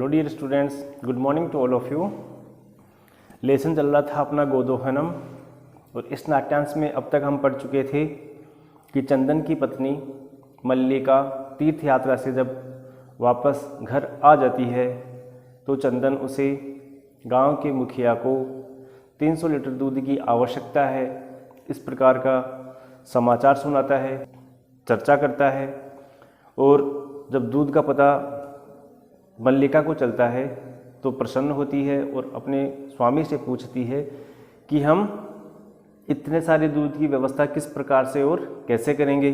Dear students, good morning to all of you. Lesson चल रहा था अपना गोदोहनम और इस नाट्यांश में अब तक हम पढ़ चुके थे कि चंदन की पत्नी मल्लिका तीर्थ यात्रा से जब वापस घर आ जाती है तो चंदन उसे गांव के मुखिया को 300 लीटर दूध की आवश्यकता है, इस प्रकार का समाचार सुनाता है, चर्चा करता है। और जब दूध का पता मल्लिका को चलता है तो प्रसन्न होती है और अपने स्वामी से पूछती है कि हम इतने सारे दूध की व्यवस्था किस प्रकार से और कैसे करेंगे।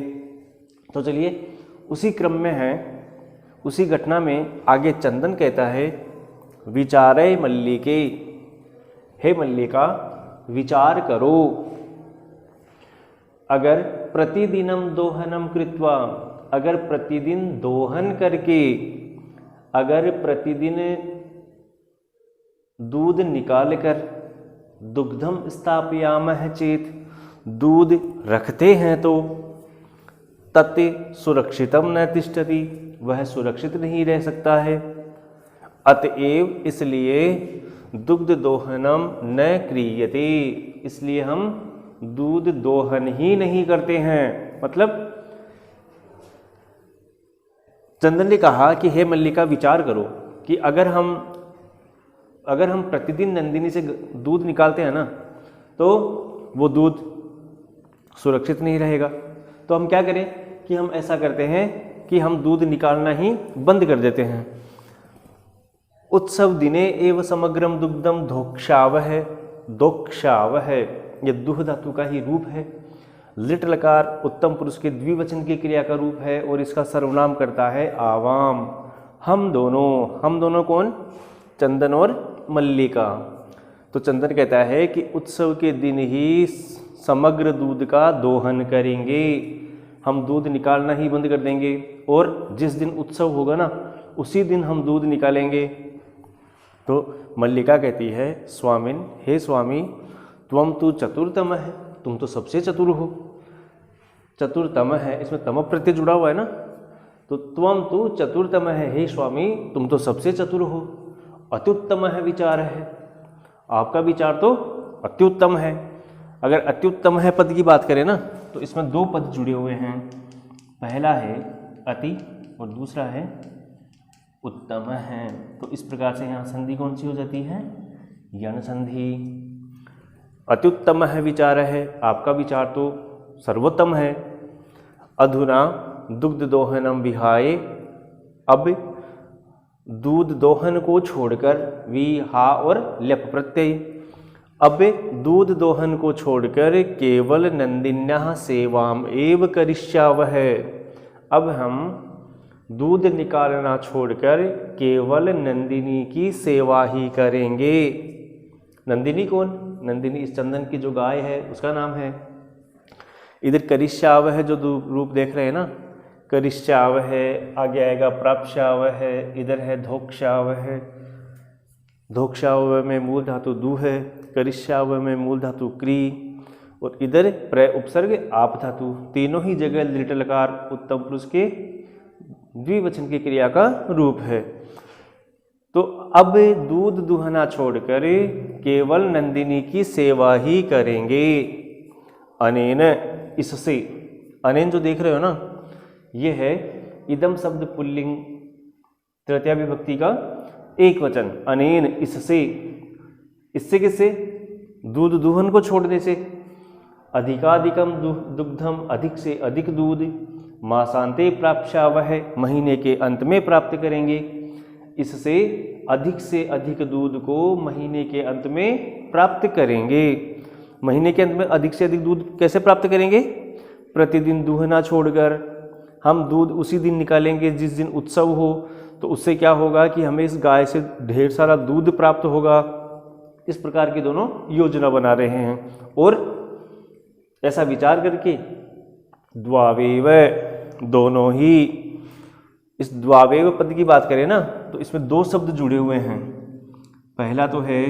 तो चलिए उसी क्रम में है, उसी घटना में आगे चंदन कहता है, विचारे मल्लिके, हे मल्लिका विचार करो, अगर प्रतिदिनम दोहनम कृत्वा, अगर प्रतिदिन दोहन करके, अगर प्रतिदिन दूध निकाल कर दुग्धम स्थापयामः चेत, दूध रखते हैं तो तत् सुरक्षितम न तिष्ठति, वह सुरक्षित नहीं रह सकता है। अतएव इसलिए दुग्ध दोहनम न क्रियते, इसलिए हम दूध दोहन ही नहीं करते हैं। मतलब चंदन ने कहा कि हे मल्लिका विचार करो कि अगर हम प्रतिदिन नंदिनी से दूध निकालते हैं ना तो वो दूध सुरक्षित नहीं रहेगा। तो हम क्या करें कि हम ऐसा करते हैं कि हम दूध निकालना ही बंद कर देते हैं। उत्सव दिने एव समग्रम दुग्धम धोक्षावह, दोक्षावह ये दुह धातु का ही रूप है। लिट लकार उत्तम पुरुष के द्विवचन की क्रिया का रूप है और इसका सर्वनाम करता है आवाम। हम दोनों कौन? चंदन और मल्लिका। तो चंदन कहता है कि उत्सव के दिन ही समग्र दूध का दोहन करेंगे, हम दूध निकालना ही बंद कर देंगे और जिस दिन उत्सव होगा ना उसी दिन हम दूध निकालेंगे। तो मल्लिका कहती है, स्वामिन, हे स्वामी, त्वम तु चतुर्तम है, तुम तो सबसे चतुर हो। चतुर्तम है, इसमें तम प्रत्यय जुड़ा हुआ है ना, तो त्वम तु चतुर्तम है, हे स्वामी तुम तो सबसे चतुर हो। अत्युत्तम है विचार है, आपका विचार तो अत्युत्तम है। अगर अत्युत्तम है पद की बात करें ना तो इसमें दो पद जुड़े हुए हैं, पहला है अति और दूसरा है उत्तम है। तो इस प्रकार से यहाँ संधि कौन सी हो जाती है? यण संधि। अत्युत्तम है विचार है, आपका विचार तो सर्वोत्तम है। अधुना दुग्ध दोहनम विहाय, अब दूध दोहन को छोड़कर, विहा और लेप प्रत्यय, अब दूध दोहन को छोड़कर केवल नंदिन्याः सेवाम एव करिष्यावः, अब हम दूध निकालना छोड़कर केवल नंदिनी की सेवा ही करेंगे। नंदिनी कौन? नंदिनी इस चंदन की जो गाय है उसका नाम है। इधर करिष्याव है जो रूप देख रहे हैं ना, करिष्याव है, आगे आएगा प्राप्स्याव है, इधर है धोक्षाव है। धोक्षाव में मूल धातु दु है, करिष्याव में मूल धातु क्री और इधर प्रय उपसर्ग आप धातु। तीनों ही जगह लिट लकार उत्तम पुरुष के द्विवचन की क्रिया का रूप है। तो अब दूध दुहना छोड़कर केवल नंदिनी की सेवा ही करेंगे। अनेन, इससे, अनेन जो देख रहे हो ना ये है इदम शब्द पुल्लिंग तृतीया विभक्ति का एक वचन। अनेन, इससे, इससे किससे? दूध दुहन को छोड़ने से। अधिकाधिकम दुग्धम, अधिक से अधिक दूध, मासांते प्राप्स्यावः, महीने के अंत में प्राप्त करेंगे। इससे अधिक से अधिक दूध को महीने के अंत में प्राप्त करेंगे। महीने के अंत में अधिक से अधिक दूध कैसे प्राप्त करेंगे? प्रतिदिन दूहना छोड़कर हम दूध उसी दिन निकालेंगे जिस दिन उत्सव हो। तो उससे क्या होगा कि हमें इस गाय से ढेर सारा दूध प्राप्त होगा। इस प्रकार की दोनों योजना बना रहे हैं और ऐसा विचार करके द्वावेव, दोनों ही, इस द्वावेव पद की बात करें ना तो इसमें दो शब्द जुड़े हुए हैं। पहला तो है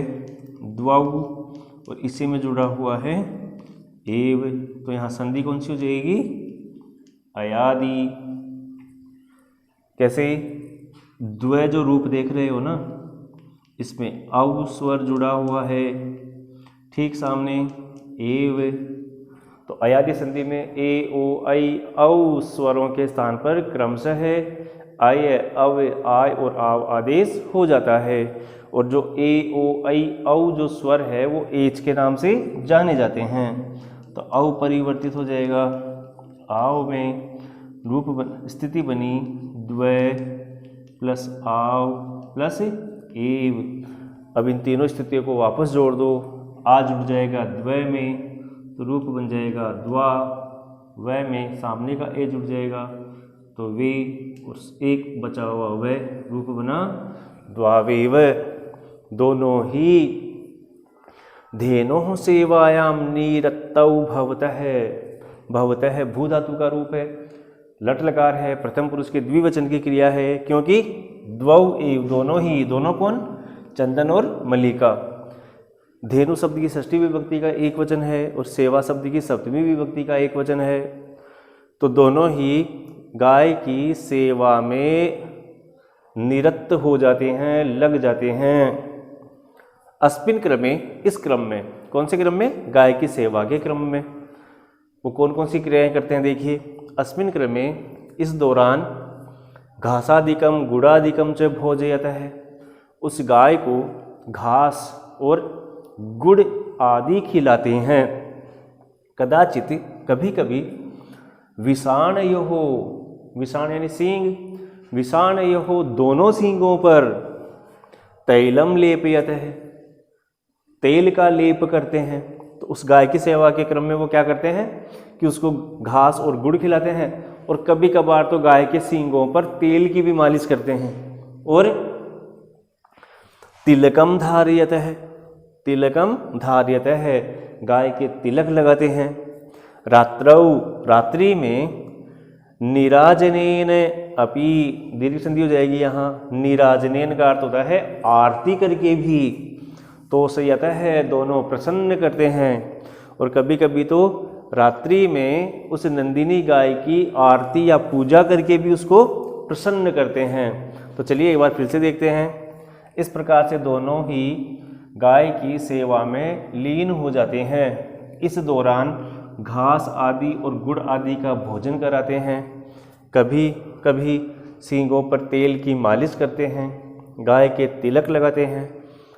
द्वाउ और इसी में जुड़ा हुआ है एव। तो यहाँ संधि कौन सी हो जाएगी? अयादि। कैसे? द्वय जो रूप देख रहे हो ना, इसमें औ स्वर जुड़ा हुआ है, ठीक सामने एव। तो अयादि संधि में ए ओ ऐ औ स्वरों के स्थान पर क्रमशः है अय अव आय और आव आदेश हो जाता है। और जो ए ओ ऐ औ जो स्वर है वो एच के नाम से जाने जाते हैं। तो औ परिवर्तित हो जाएगा आव में, स्थिति बनी द्वय प्लस आव प्लस एव। अब इन तीनों स्थितियों को वापस जोड़ दो, आ जुड़ जाएगा द्वय में तो रूप बन जाएगा द्वा, वय में सामने का ए जुड़ जाएगा तो वे, और एक बचा हुआ वह, रूप बना द्वावेव। दोनों ही धेनो सेवायाम निरतौ भवतः। भवतः भू धातु का रूप है, लट लकार है, प्रथम पुरुष के द्विवचन की क्रिया है, क्योंकि द्वौ एव दोनों ही, दोनों कौन, चंदन और मल्लिका। धेनु शब्द की षष्ठी विभक्ति का एक वचन है और सेवा शब्द की सप्तमी विभक्ति का एक वचन है। तो दोनों ही गाय की सेवा में निरत हो जाते हैं, लग जाते हैं। अस्मिन् क्रमे, इस क्रम में, कौन से क्रम में, गाय की सेवा के क्रम में। वो कौन कौन सी क्रियाएं करते हैं देखिए। अस्मिन् क्रमे, इस दौरान, घासादिकम गुड़ादिकम च भोजयतः, उस गाय को घास और गुड़ आदि खिलाते हैं। कदाचित, कभी कभी, विषाणयोः, विषाण यानी सींग, विषाणयोः दोनों सींगों पर, तैलम लेपयतः, तेल का लेप करते हैं। तो उस गाय की सेवा के क्रम में वो क्या करते हैं कि उसको घास और गुड़ खिलाते हैं, और कभी कभार तो गाय के सींगों पर तेल की भी मालिश करते हैं। और तिलकम धार्यतः, तिलकम धार्यतः, गाय के तिलक लगाते हैं। रात्रौ, रात्रि में, निराजनेन अपि, दीर्घ संधि हो जाएगी यहाँ, निराजनेन का अर्थ होता है आरती करके भी। तोषयतः है, दोनों प्रसन्न करते हैं। और कभी कभी तो रात्रि में उस नंदिनी गाय की आरती या पूजा करके भी उसको प्रसन्न करते हैं। तो चलिए एक बार फिर से देखते हैं। इस प्रकार से दोनों ही गाय की सेवा में लीन हो जाते हैं। इस दौरान घास आदि और गुड़ आदि का भोजन कराते हैं। कभी कभी सींगों पर तेल की मालिश करते हैं, गाय के तिलक लगाते हैं,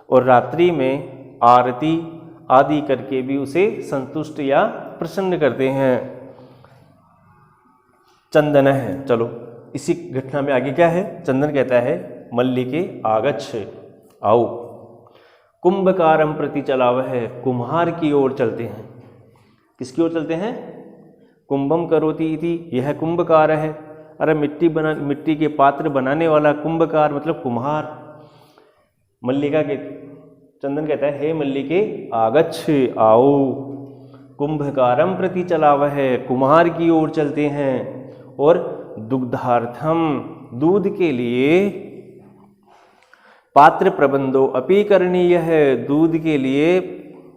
और रात्रि में आरती आदि करके भी उसे संतुष्ट या प्रसन्न करते हैं। चंदन है, चलो इसी घटना में आगे क्या है। चंदन कहता है मल्लिके आगच्छ, आओ। कुंभकारम प्रति चलावह है, कुम्हार की ओर चलते हैं। किसकी ओर चलते हैं? कुंभम करोति इति, यह कुंभकार है। अरे मिट्टी के पात्र बनाने वाला कुंभकार मतलब कुम्हार। मल्लिका के, चंदन कहता है हे मल्लिके आगच्छ, आओ। कुंभकारम प्रति चलावह है, कुम्हार की ओर चलते हैं। और दुग्धार्थम, दूध के लिए, पात्र प्रबंधो अपि करणीय है, दूध के लिए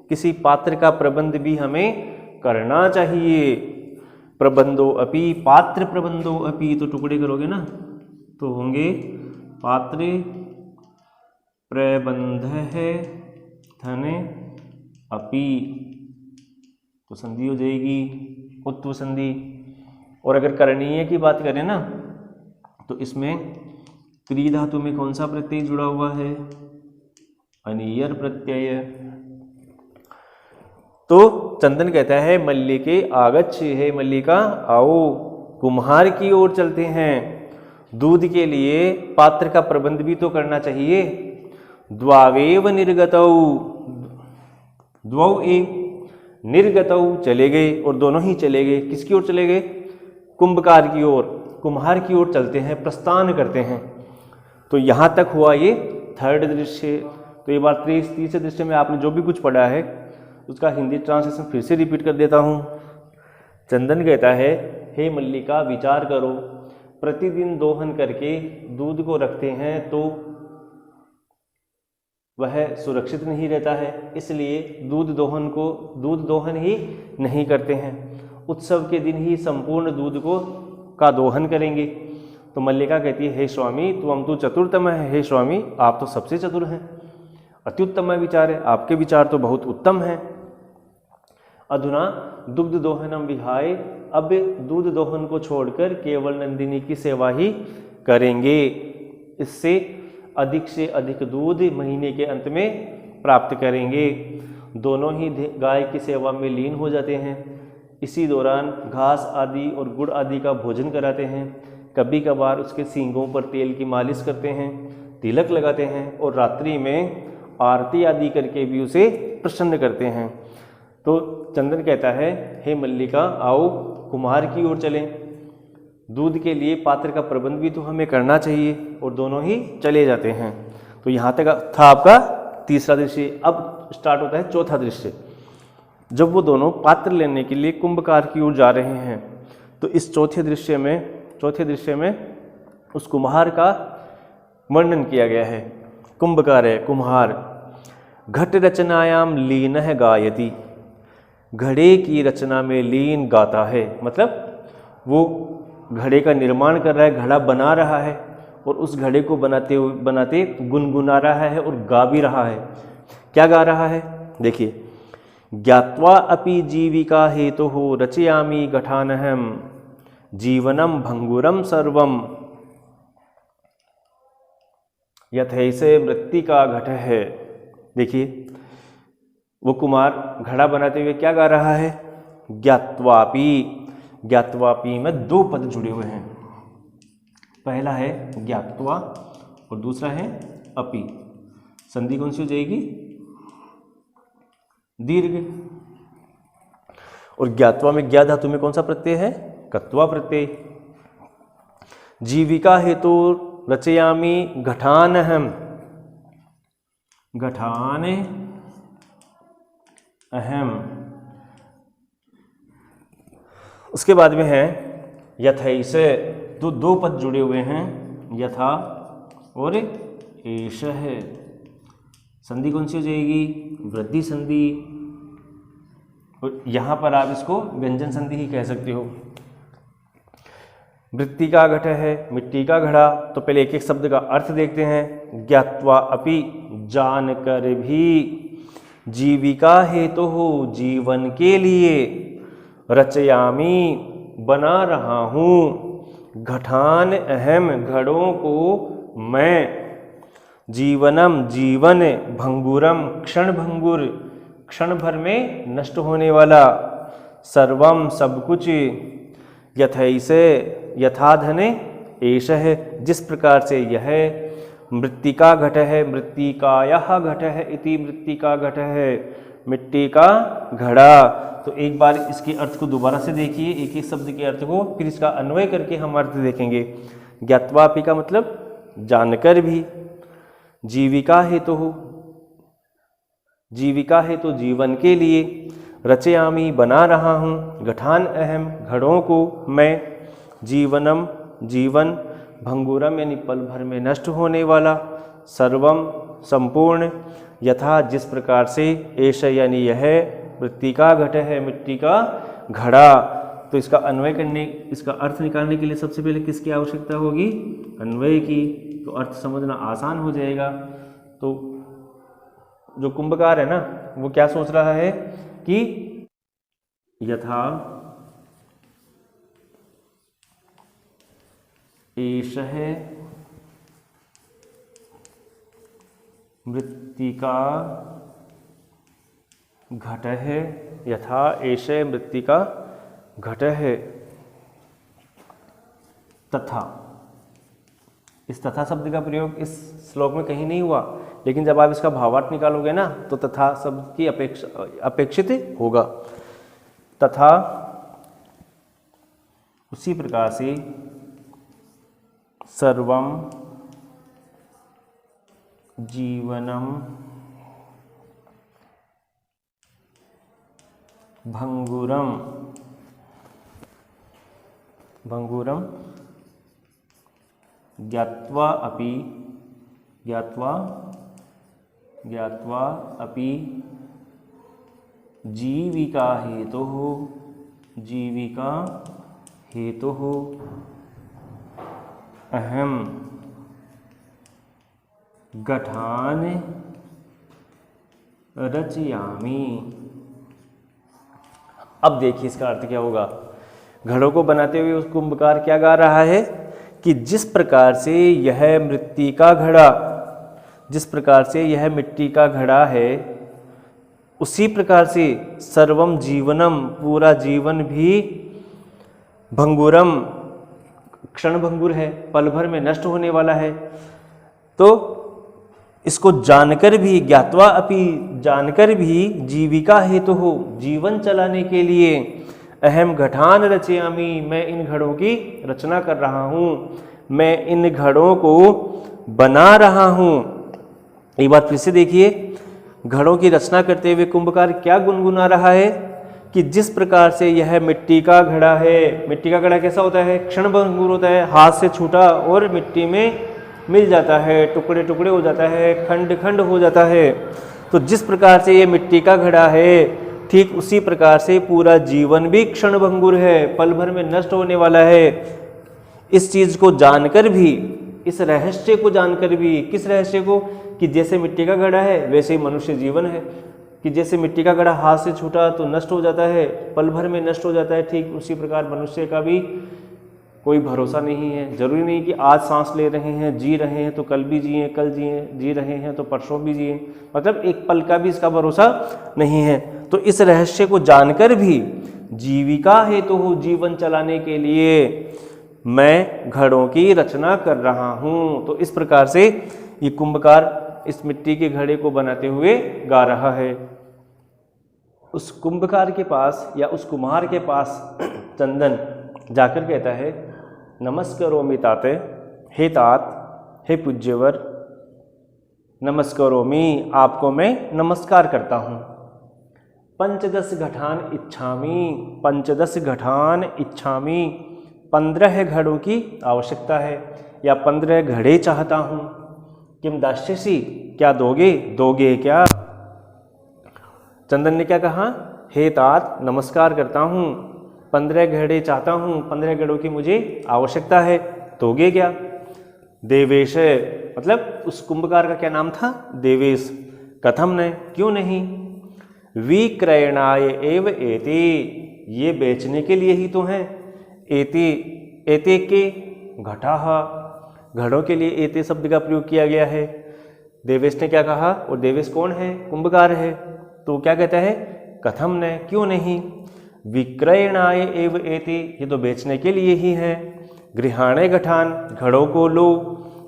किसी पात्र का प्रबंध भी हमें करना चाहिए। प्रबंधो अपि, पात्र प्रबंधो अपि, तो टुकड़े करोगे ना तो होंगे पात्र प्रबंध है धने अपि, तो संधि हो जाएगी उत्व संधि। और अगर करणीय की बात करें ना तो इसमें क्री धातु में कौन सा प्रत्यय जुड़ा हुआ है? अनियर प्रत्यय। तो चंदन कहता है मल्लिके आगच्छ, हे मल्लिका आओ, कुम्हार की ओर चलते हैं। दूध के लिए पात्र का प्रबंध भी तो करना चाहिए। द्वावेव निर्गतौ, द्वौ एव निर्गतौ, चले गए, और दोनों ही चले गए। किसकी ओर चले गए? कुंभकार की ओर, कुम्हार की ओर चलते हैं, प्रस्थान करते हैं। तो यहाँ तक हुआ ये थर्ड दृश्य। तो ये बात तीसरे दृश्य में आपने जो भी कुछ पढ़ा है उसका हिंदी ट्रांसलेशन फिर से रिपीट कर देता हूँ। चंदन कहता है हे मल्लिका विचार करो, प्रतिदिन दोहन करके दूध को रखते हैं तो वह सुरक्षित नहीं रहता है, इसलिए दूध दोहन ही नहीं करते हैं। उत्सव के दिन ही संपूर्ण दूध का दोहन करेंगे। तो तो मल्लिका कहती है, हे स्वामी त्वं तु चतुर्तम है, हे स्वामी आप तो सबसे चतुर हैं, अत्युत्तम विचार है, आपके विचार तो बहुत उत्तम हैं। अधुना दुग्ध दोहनम विहाय, अब दूध दोहन को छोड़कर केवल नंदिनी की सेवा ही करेंगे, इससे अधिक से अधिक दूध महीने के अंत में प्राप्त करेंगे। दोनों ही गाय की सेवा में लीन हो जाते हैं। इसी दौरान घास आदि और गुड़ आदि का भोजन कराते हैं। कभी कभार उसके सींगों पर तेल की मालिश करते हैं, तिलक लगाते हैं और रात्रि में आरती आदि करके भी उसे प्रसन्न करते हैं। तो चंदन कहता है, हे मल्लिका आओ कुम्हार की ओर चलें, दूध के लिए पात्र का प्रबंध भी तो हमें करना चाहिए, और दोनों ही चले जाते हैं। तो यहाँ तक था आपका तीसरा दृश्य। अब स्टार्ट होता है चौथा दृश्य। जब वो दोनों पात्र लेने के लिए कुंभकार की ओर जा रहे हैं, तो इस चौथे दृश्य में उस कुम्हार का वर्णन किया गया है। कुंभकार है कुम्हार। घट रचनायाम लीन है गायति, घड़े की रचना में लीन गाता है, मतलब वो घड़े का निर्माण कर रहा है, घड़ा बना रहा है और उस घड़े को बनाते गुनगुना रहा है और गा भी रहा है। क्या गा रहा है देखिए, ज्ञात्वा अपि जीविका हेतुः रचयामि घटानहं, जीवनम भंगुरम सर्वम, यथैसे मृत्तिका घट है। देखिए वो कुमार घड़ा बनाते हुए क्या गा रहा है, ज्ञात्वापि। ज्ञात्वापि में दो पद जुड़े हुए हैं, पहला है ज्ञात्वा और दूसरा है अपि। संधि कौन सी हो जाएगी, दीर्घ। और ज्ञात्वा में ज्ञा धातु में कौन सा प्रत्यय है, कत्वा प्रत्यय। जीविका हेतु रचयामि घटानहं, घटान अहम। उसके बाद में है यथैसे, तो दो पद जुड़े हुए हैं, यथा और एष है। संधि कौन सी हो जाएगी, वृद्धि संधि। और यहां पर आप इसको व्यंजन संधि ही कह सकते हो। मृत्तिका घट है, मिट्टी का घड़ा। तो पहले एक एक शब्द का अर्थ देखते हैं। ज्ञात्वा अपि, जानकर भी। जीविका हेतु हो, जीवन के लिए। रचयामी, बना रहा हूँ। घटान अहम, घड़ों को मैं। जीवनम, जीवन। भंगुरम, क्षण भंगुर, क्षण भर में नष्ट होने वाला। सर्वम, सब कुछ। यथैसे, यथाधने एष है, जिस प्रकार से यह मृत्तिका घट है, मृत्तिकायाः घट है इति मृत्तिका घट है, मिट्टी का घड़ा। तो एक बार इसके अर्थ को दोबारा से देखिए, एक एक शब्द के अर्थ को, फिर इसका अन्वय करके हम अर्थ देखेंगे। ज्ञात्वापि का मतलब जानकर भी। जीविका हेतु हो, जीविका है तो जीवन के लिए। रचयामी, बना रहा हूँ। घटान अहम, घड़ों को मैं। जीवनम, जीवन। भंगुरम यानी पल भर में नष्ट होने वाला। सर्वम, संपूर्ण। यथा, जिस प्रकार से। एष यानी यह मृत्तिका घट है, मिट्टी का घड़ा। तो इसका अन्वय करने, इसका अर्थ निकालने के लिए सबसे पहले किसकी आवश्यकता होगी, अन्वय की। तो अर्थ समझना आसान हो जाएगा। तो जो कुंभकार है ना, वो क्या सोच रहा है कि यथा एष है मृत्तिका घट है, यथा एष मृत्तिका घट है। तथा, इस तथा शब्द का प्रयोग इस श्लोक में कहीं नहीं हुआ, लेकिन जब आप इसका भावार्थ निकालोगे ना, तो तथा शब्द की अपेक्षित होगा। तथा, उसी प्रकार से। सर्वम, जीवनम। भंगुरम, भंगुरम। ज्ञात्वा अपि, ज्ञात्वा, ज्ञात्वा अपि। जीविका हेतुः, जीविका हेतुः। अहम घटान रचयामि। अब देखिए इसका अर्थ क्या होगा। घड़ों को बनाते हुए उस कुंभकार क्या गा रहा है कि जिस प्रकार से यह मिट्टी का घड़ा, जिस प्रकार से यह मिट्टी का घड़ा है, उसी प्रकार से सर्वम जीवनम, पूरा जीवन भी भंगुरम, क्षण भंगुर है, पल भर में नष्ट होने वाला है। तो इसको जानकर भी, ज्ञात्वा अपि, जानकर भी, जीविका हेतु हो, जीवन चलाने के लिए, अहम घटान रचयामि, मैं इन घड़ों की रचना कर रहा हूँ, मैं इन घड़ों को बना रहा हूँ। एक बात फिर से देखिए, घड़ों की रचना करते हुए कुंभकार क्या गुनगुना रहा है कि जिस प्रकार से यह मिट्टी का घड़ा है, मिट्टी का घड़ा कैसा होता है, क्षण भंगुर होता है, हाथ से छूटा और मिट्टी में मिल जाता है, टुकड़े टुकड़े हो जाता है, खंड खंड हो जाता है। तो जिस प्रकार से ये मिट्टी का घड़ा है, ठीक उसी प्रकार से पूरा जीवन भी क्षण भंगुर है, पल भर में नष्ट होने वाला है। इस चीज को जानकर भी, इस रहस्य को जानकर भी, किस रहस्य को, कि जैसे मिट्टी का घड़ा है वैसे ही मनुष्य जीवन है, कि जैसे मिट्टी का घड़ा हाथ से छूटा तो नष्ट हो जाता है, पल भर में नष्ट हो जाता है, ठीक उसी प्रकार मनुष्य का भी कोई भरोसा नहीं है। जरूरी नहीं कि आज सांस ले रहे हैं, जी रहे हैं तो कल भी जिए, कल जिए, जी रहे हैं तो परसों भी जिए, मतलब एक पल का भी इसका भरोसा नहीं है। तो इस रहस्य को जानकर भी जीविका हेतु हो, जीवन चलाने के लिए मैं घड़ों की रचना कर रहा हूँ। तो इस प्रकार से ये कुंभकार इस मिट्टी के घड़े को बनाते हुए गा रहा है। उस कुंभकार के पास या उस कुम्हार के पास चंदन जाकर कहता है, नमस्करोमि ताते, हे तात, हे पूज्यवर, नमस्करोमि, आपको मैं नमस्कार करता हूँ। पंचदश घटान इच्छामि, पंचदश घटान इच्छामि, 15 घड़ों की आवश्यकता है या 15 घड़े चाहता हूँ। किम दास्यसि, क्या दोगे, दोगे क्या। चंदन ने क्या कहा, हे तात, नमस्कार करता हूँ, 15 घड़े चाहता हूँ, 15 घड़ों की मुझे आवश्यकता है, दोगे क्या। देवेश, मतलब उस कुंभकार का क्या नाम था, देवेश। कथम न, क्यों नहीं। विक्रयणाय एव एते, ये बेचने के लिए ही तो हैं। एते, एते के घटाः, घड़ों के लिए एते शब्द का प्रयोग किया गया है। देवेश ने क्या कहा, और देवेश कौन है, कुंभकार है। तो क्या कहता है, कथम न, क्यों नहीं। विक्रयणाय एव एते, ये तो बेचने के लिए ही है। गृहाणे घटान, घड़ों को लो,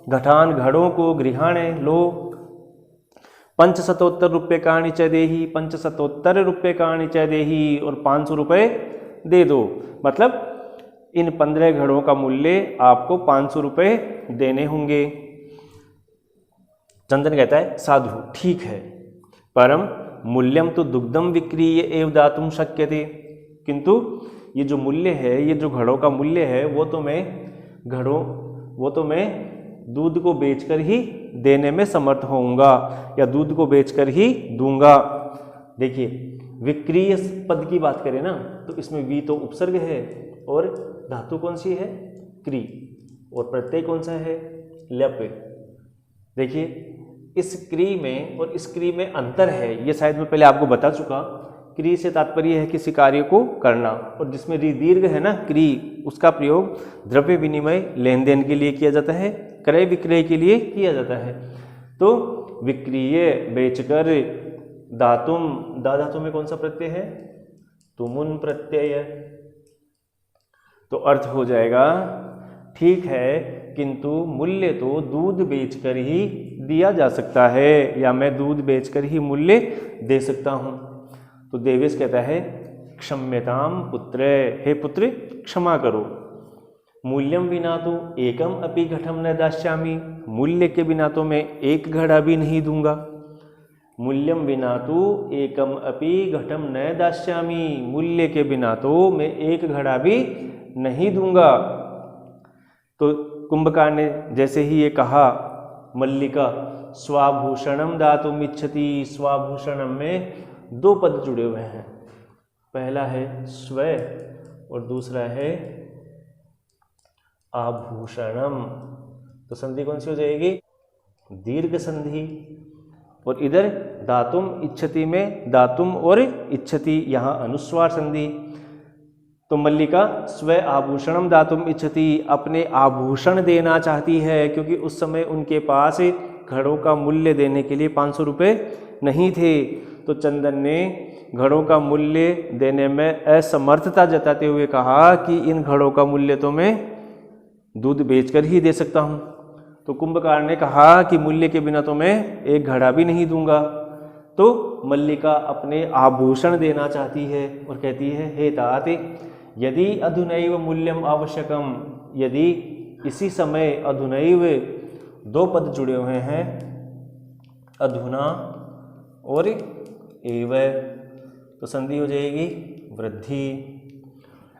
घटान घड़ों को, गृहाणे लो। 570 रुपये काणी च देही, 570 रुपये काणी च देही, और 500 रुपये दे दो। मतलब इन 15 घड़ों का मूल्य आपको 500 रुपये देने होंगे। चंदन कहता है, साधु, ठीक है, परम मूल्यम तो दुग्धम विक्रीय एव दातुम शक्यते, किंतु ये जो मूल्य है, ये जो घड़ों का मूल्य है, वो तो मैं दूध को बेचकर ही देने में समर्थ होऊंगा, या दूध को बेचकर ही दूंगा। देखिए, विक्रीय पद की बात करें ना, तो इसमें वी तो उपसर्ग है और धातु कौन सी है, क्री, और प्रत्यय कौन सा है, लप। देखिए, इस क्री में और इस क्री में अंतर है, ये शायद मैं पहले आपको बता चुका। क्री से तात्पर्य है किसी कार्य को करना, और जिसमें री दीर्घ है ना, क्री, उसका प्रयोग द्रव्य विनिमय, लेन देन के लिए किया जाता है, क्रय विक्रय के लिए किया जाता है। तो विक्रीय, बेचकर, दातुम, दा धातु में कौन सा प्रत्यय है, तुमुन प्रत्यय। तो अर्थ हो जाएगा, ठीक है, किंतु मूल्य तो दूध बेचकर ही दिया जा सकता है, या मैं दूध बेचकर ही मूल्य दे सकता हूँ। तो देवेश कहता है, क्षम्यताम पुत्र, हे पुत्र क्षमा करो। मूल्यम विना तो एकम अपि घटम न दास्यामि, मूल्य के बिना तो मैं एक घड़ा भी नहीं दूंगा। मूल्यम विना तो एकम अपि घटम न दास्यामि, मूल्य के बिना तो मैं एक घड़ा भी नहीं दूंगा। तो कुंभकार ने जैसे ही ये कहा, मल्लिका स्वाभूषणम दातुम इच्छति, स्वाभूषणम में 2 पद जुड़े हुए हैं, पहला है स्व और दूसरा है आभूषणम। तो संधि कौन सी हो जाएगी? दीर्घ संधि। और इधर दातुम इच्छति में दातुम और इच्छति, यहाँ अनुस्वार संधि। तो मल्लिका स्व आभूषणम दातुम इच्छति, अपने आभूषण देना चाहती है, क्योंकि उस समय उनके पास घड़ों का मूल्य देने के लिए 500 रुपये नहीं थे। तो चंदन ने घड़ों का मूल्य देने में असमर्थता जताते हुए कहा कि इन घड़ों का मूल्य तो मैं दूध बेचकर ही दे सकता हूँ। तो कुंभकार ने कहा कि मूल्य के बिना तो मैं एक घड़ा भी नहीं दूंगा। तो मल्लिका अपने आभूषण देना चाहती है और कहती है, हे तात यदि अधुनैव मूल्यम आवश्यकम, यदि इसी समय अधुनैव, दो पद जुड़े हुए हैं, अधुना और एव, तो संधि हो जाएगी वृद्धि।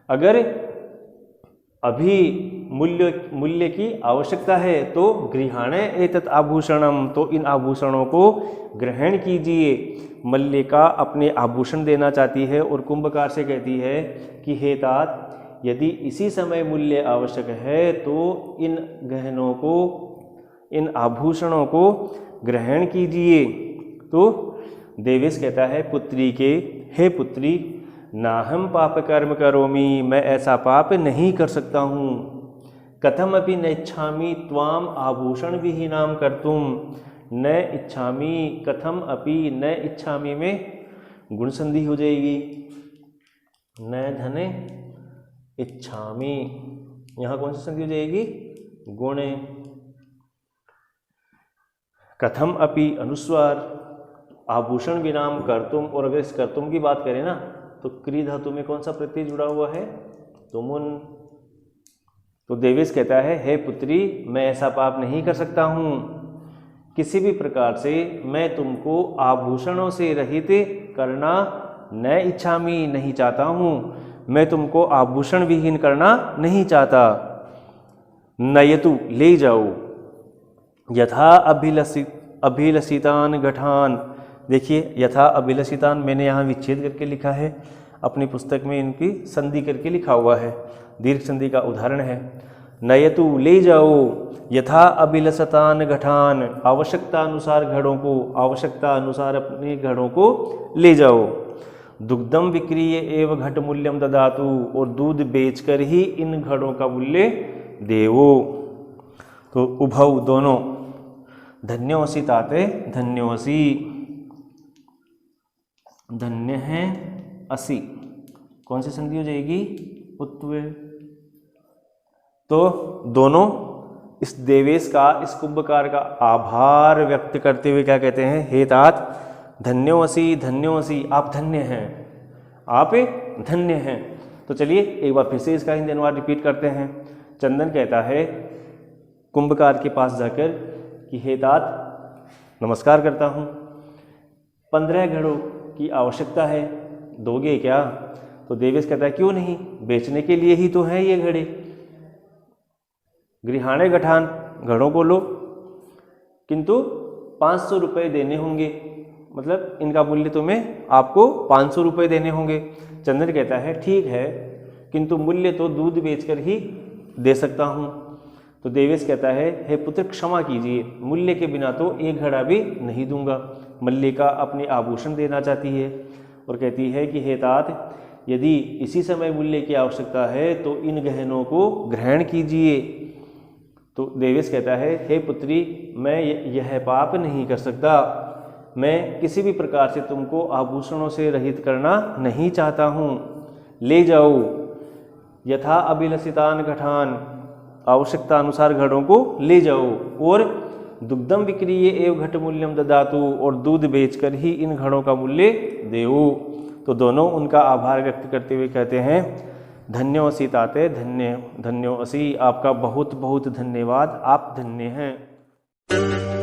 अगर अभी मूल्य की आवश्यकता है तो गृहाणे एतत् आभूषणम, तो इन आभूषणों को ग्रहण कीजिए। मल्लिका अपने आभूषण देना चाहती है और कुंभकार से कहती है कि हे तात यदि इसी समय मूल्य आवश्यक है तो इन गहनों को, इन आभूषणों को ग्रहण कीजिए। तो देवेश कहता है पुत्री के, हे पुत्री नाहम पाप कर्म करोमि, मैं ऐसा पाप नहीं कर सकता हूँ। कथम अपि न इच्छामि त्वाम आभूषण विहीनाम कर्तुम, न इच्छामि, कथम अपि न इच्छामि में गुण संधि हो जाएगी, न धने इच्छामि, यहाँ कौन सी संधि हो जाएगी? गुण। कथम अपि अनुस्वार, आभूषण विनाम कर्तुम, और अगर इस कर्तुम की बात करें ना तो क्री धातु में कौन सा प्रत्यय जुड़ा हुआ है? तुमुन। तो देवेश कहता है, हे पुत्री मैं ऐसा पाप नहीं कर सकता हूँ, किसी भी प्रकार से मैं तुमको आभूषणों से रहित करना न इच्छामि, नहीं चाहता हूँ, मैं तुमको आभूषण विहीन करना नहीं चाहता। नयतु ले जाओ, यथा अभिलषितान घटान, देखिए यथा अभिलषितान मैंने यहाँ विच्छेद करके लिखा है, अपनी पुस्तक में इनकी संधि करके लिखा हुआ है, दीर्घ संधि का उदाहरण है। नयतु ले जाओ, यथा अभिलषितान घटान, आवश्यकता अनुसार घड़ों को, आवश्यकता अनुसार अपने घड़ों को ले जाओ। दुग्धम विक्रीय एवं घट मूल्यम ददातु, और दूध बेचकर ही इन घड़ों का मूल्य देवो। तो उभव दोनों, धन्योसी ताते धन्योसी, धन्य है असी, कौन सी संधि हो जाएगी? उत्व। तो दोनों इस देवेश का, इस कुंभकार का आभार व्यक्त करते हुए क्या कहते हैं? हे तात धन्योसी, धन्योसी, आप धन्य हैं, आप धन्य हैं। तो चलिए एक बार फिर से इसका हिंदी अनुवाद रिपीट करते हैं। चंदन कहता है कुंभकार के पास जाकर कि हे तात नमस्कार करता हूँ, 15 घड़ों की आवश्यकता है, दोगे क्या? तो देवेश कहता है क्यों नहीं, बेचने के लिए ही तो है ये घड़े। गृहाणे घटान, घड़ों को लो, किंतु 500 रुपये देने होंगे, मतलब इनका मूल्य तुम्हें आपको 500 रुपये देने होंगे। चंदन कहता है ठीक है, किंतु मूल्य तो दूध बेचकर ही दे सकता हूँ। तो देवेश कहता है हे पुत्र क्षमा कीजिए, मूल्य के बिना तो एक घड़ा भी नहीं दूंगा। मल्लिका अपने आभूषण देना चाहती है और कहती है कि हे तात यदि इसी समय मूल्य की आवश्यकता है तो इन गहनों को ग्रहण कीजिए। तो देवेश कहता है हे पुत्री मैं यह पाप नहीं कर सकता, मैं किसी भी प्रकार से तुमको आभूषणों से रहित करना नहीं चाहता हूँ। ले जाओ, यथा अभिलषितान घटान, आवश्यकता अनुसार घड़ों को ले जाओ, और दुग्धम विक्रीय एवं घट मूल्यम ददातु, और दूध बेचकर ही इन घड़ों का मूल्य देओ। तो दोनों उनका आभार व्यक्त करते हुए कहते हैं धन्योसी ताते धन्योसी, आपका बहुत बहुत धन्यवाद, आप धन्य हैं।